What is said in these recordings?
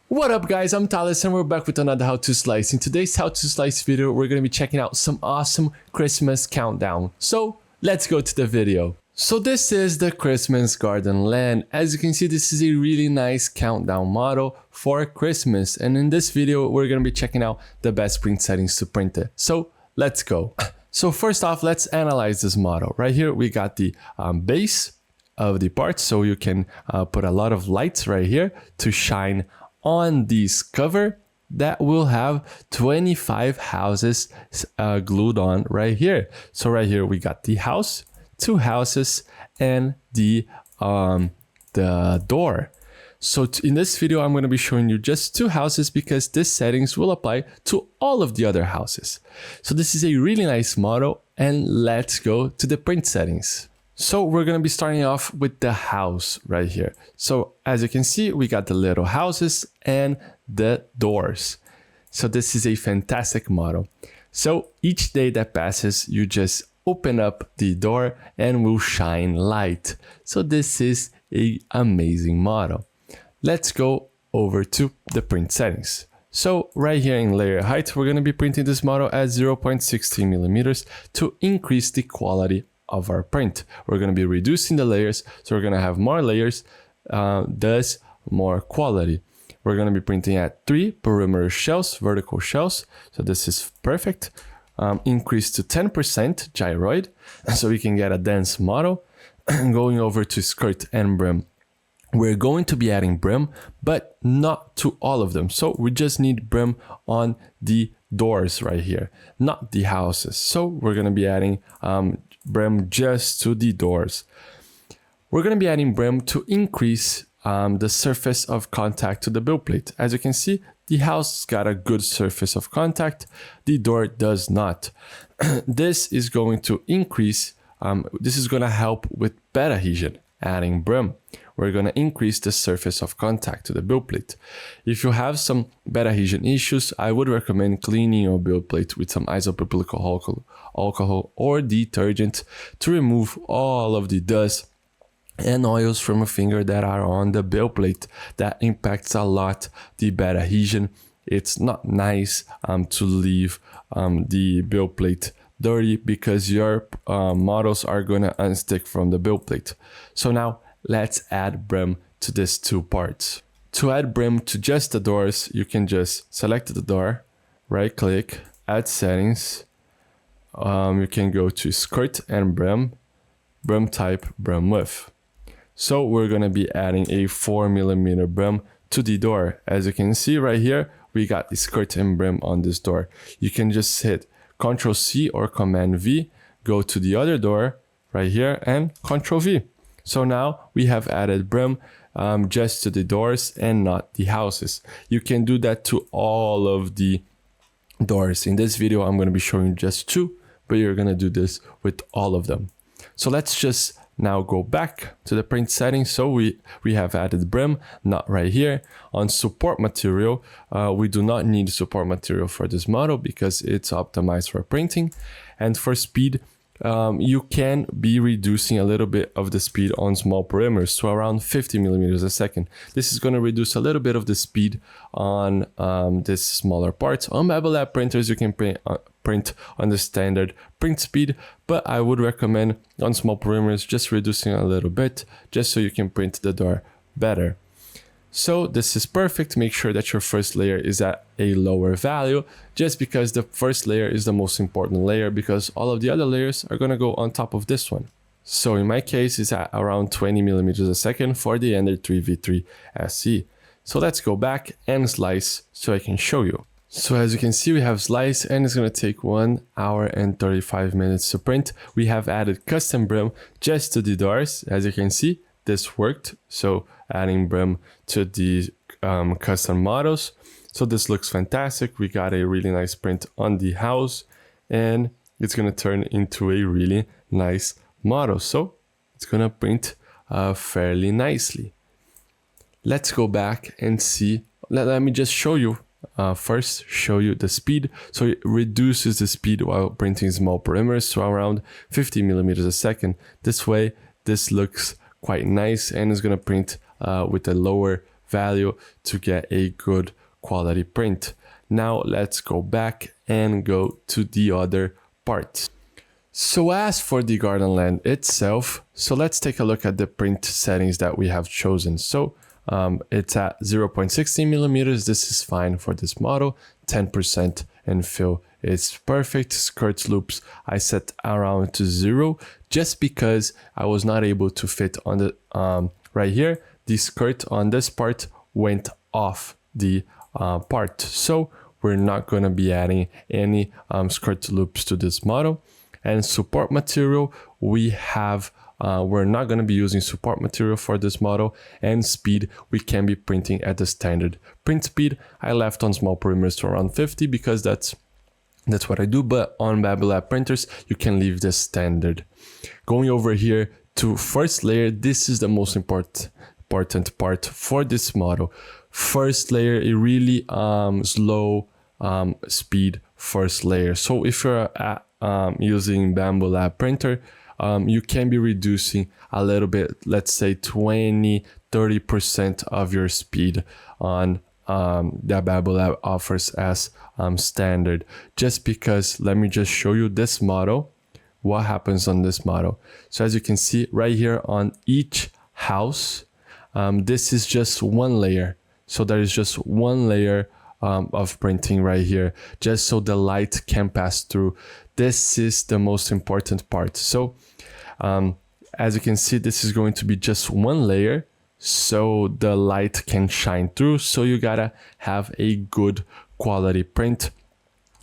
What up guys, I'm Thales and we're back with another how to slice. In today's how to slice video, we're going to be checking out some awesome Christmas countdown. So let's go to the video. So this is the Christmas garden land. As you can see, this is a really nice countdown model for Christmas. And in this video, we're going to be checking out the best print settings to print it. So let's go. So first off, let's analyze this model. Right here, we got the base of the part. So you can put a lot of lights right here to shine on this cover that will have 25 houses glued on right here. So right here we got the house, 2 houses, and the door. So in this video I'm going to be showing you just 2 houses because this settings will apply to all of the other houses. So this is a really nice model, and let's go to the print settings. So we're going to be starting off with the house right here. So as you can see, we got the little houses and the doors. So this is a fantastic model. So each day that passes, you just open up the door and will shine light. So this is an amazing model. Let's go over to the print settings. So right here in layer height, we're going to be printing this model at 0.16 millimeters to increase the quality of our print. We're going to be reducing the layers, so we're going to have more layers, thus more quality. We're going to be printing at 3 perimeter shells, vertical shells, so this is perfect. Increase to 10% gyroid, so we can get a dense model. Going over to skirt and brim, we're going to be adding brim, but not to all of them. So we just need brim on the doors right here, not the houses. So we're going to be adding brim just to the doors. We're going to be adding brim to increase the surface of contact to the build plate. As you can see, the house got a good surface of contact, the door does not. This is going to increase, this is going to help with bed adhesion. Adding brim, we're going to increase the surface of contact to the build plate. If you have some bed adhesion issues, I would recommend cleaning your build plate with some isopropyl alcohol or detergent to remove all of the dust and oils from a finger that are on the build plate. That impacts a lot the bed adhesion. It's not nice to leave the build plate dirty because your models are going to unstick from the build plate. So now let's add brim to these 2 parts. To add brim to just the doors, you can just select the door, right click, add settings. You can go to skirt and brim type, brim width. So we're going to be adding a 4 millimeter brim to the door. As you can see right here, we got the skirt and brim on this door. You can just hit Ctrl C or Command V, go to the other door right here and Ctrl V. So now we have added brim just to the doors and not the houses. You can do that to all of the doors. In this video, I'm going to be showing just 2, but you're going to do this with all of them. So let's just now go back to the print settings. So we have added brim, not right here. On support material, we do not need support material for this model because it's optimized for printing. And for speed, you can be reducing a little bit of the speed on small perimeters to around 50 millimeters a second. This is going to reduce a little bit of the speed on this smaller parts. On Mobile Lab printers, you can print on the standard print speed, but I would recommend on small perimeters just reducing a little bit just so you can print the door better. So this is perfect. Make sure that your first layer is at a lower value, just because the first layer is the most important layer, because all of the other layers are going to go on top of this one. So in my case, it's at around 20 millimeters a second for the Ender 3v3 SE. So let's go back and slice so I can show you. So as you can see, we have slice and it's going to take 1 hour and 35 minutes to print. We have added custom brim just to the doors. As you can see, this worked. So adding brim to the custom models. So this looks fantastic. We got a really nice print on the house and it's going to turn into a really nice model. So it's going to print fairly nicely. Let's go back and see. Let me just show you. First, show you the speed. So it reduces the speed while printing small perimeters to around 50 millimeters a second. This way, this looks quite nice and is going to print with a lower value to get a good quality print. Now let's go back and go to the other part. So as for the garden land itself, so let's take a look at the print settings that we have chosen. So it's at 0.16 millimeters. This is fine for this model. 10% and fill is perfect. Skirt loops I set around to 0 just because I was not able to fit on the right here. The skirt on this part went off the part, so we're not going to be adding any skirt loops to this model. And support material, we have we're not going to be using support material for this model. And speed, we can be printing at the standard print speed. I left on small perimeters to around 50 because that's what I do, but on Babylab printers, you can leave the standard. Going over here to first layer, this is the most important part for this model. First layer, a really slow speed first layer. So if you're using Bambu printer, you can be reducing a little bit, let's say 20-30% of your speed on that Babylab offers as standard. Just because, let me just show you this model, what happens on this model. So as you can see right here on each house, this is just one layer. So there is just one layer of printing right here, just so the light can pass through. This is the most important part. So as you can see, this is going to be just one layer, so the light can shine through. So you gotta have a good quality print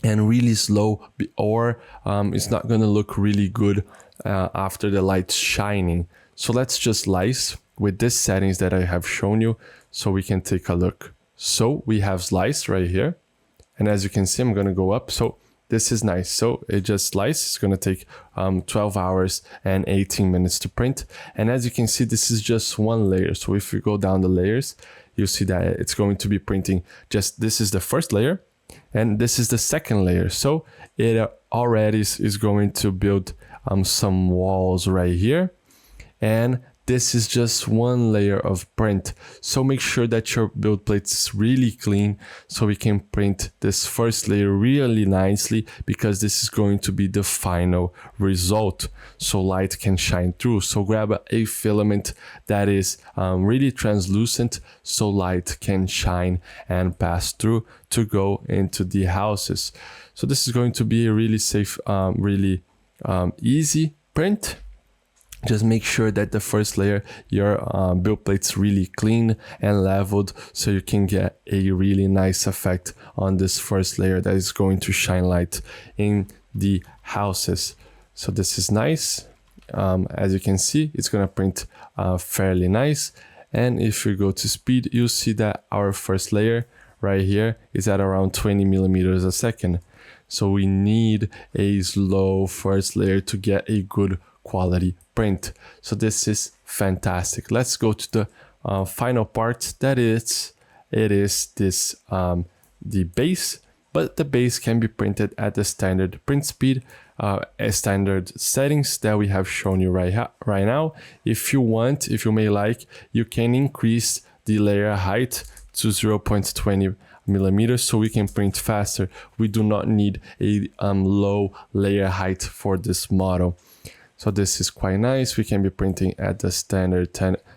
and really slow, or it's not gonna look really good after the light's shining. So let's just slice with these settings that I have shown you so we can take a look. So we have slice right here, and as you can see, I'm gonna go up. So this is nice. So it just slices. It's gonna take 12 hours and 18 minutes to print. And as you can see, this is just one layer. So if you go down the layers, you see that it's going to be printing just, this is the first layer, and this is the second layer. So it already is going to build some walls right here. And this is just one layer of print. So make sure that your build plate is really clean so we can print this first layer really nicely, because this is going to be the final result. So light can shine through. So grab a filament that is really translucent so light can shine and pass through to go into the houses. So this is going to be a really safe, really easy print. Just make sure that the first layer, your build plate's really clean and leveled, so you can get a really nice effect on this first layer that is going to shine light in the houses. So this is nice. As you can see, it's gonna print fairly nice. And if you go to speed, you'll see that our first layer right here is at around 20 millimeters a second. So we need a slow first layer to get a good quality print. So this is fantastic. Let's go to the final part. That is, it is this the base, but the base can be printed at the standard print speed, standard settings that we have shown you right now. If you want, if you may like, you can increase the layer height to 0.20 millimeters so we can print faster. We do not need a low layer height for this model. So this is quite nice. We can be printing at the standard 10%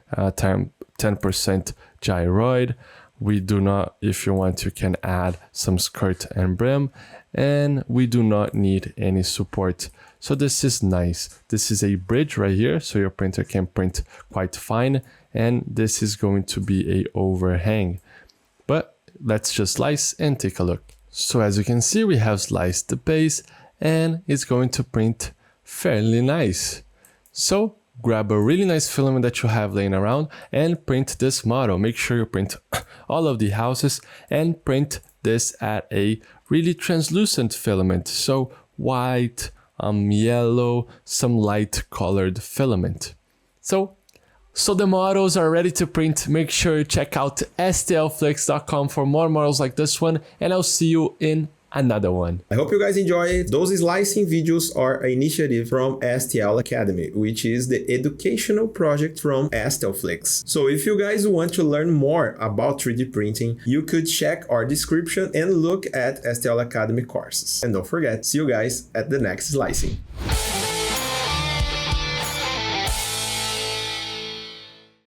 gyroid. We do not, if you want, you can add some skirt and brim, and we do not need any support. So this is nice. This is a bridge right here, so your printer can print quite fine, and this is going to be a overhang. But let's just slice and take a look. So as you can see, we have sliced the base, and it's going to print fairly nice. So grab a really nice filament that you have laying around and print this model. Make sure you print all of the houses and print this at a really translucent filament. So white, yellow, some light colored filament. So the models are ready to print. Make sure you check out stlflix.com for more models like this one, and I'll see you in another one. I hope you guys enjoy it. Those slicing videos are an initiative from STL Academy, which is the educational project from STLflix. So if you guys want to learn more about 3D printing, you could check our description and look at STL Academy courses. And don't forget, see you guys at the next slicing.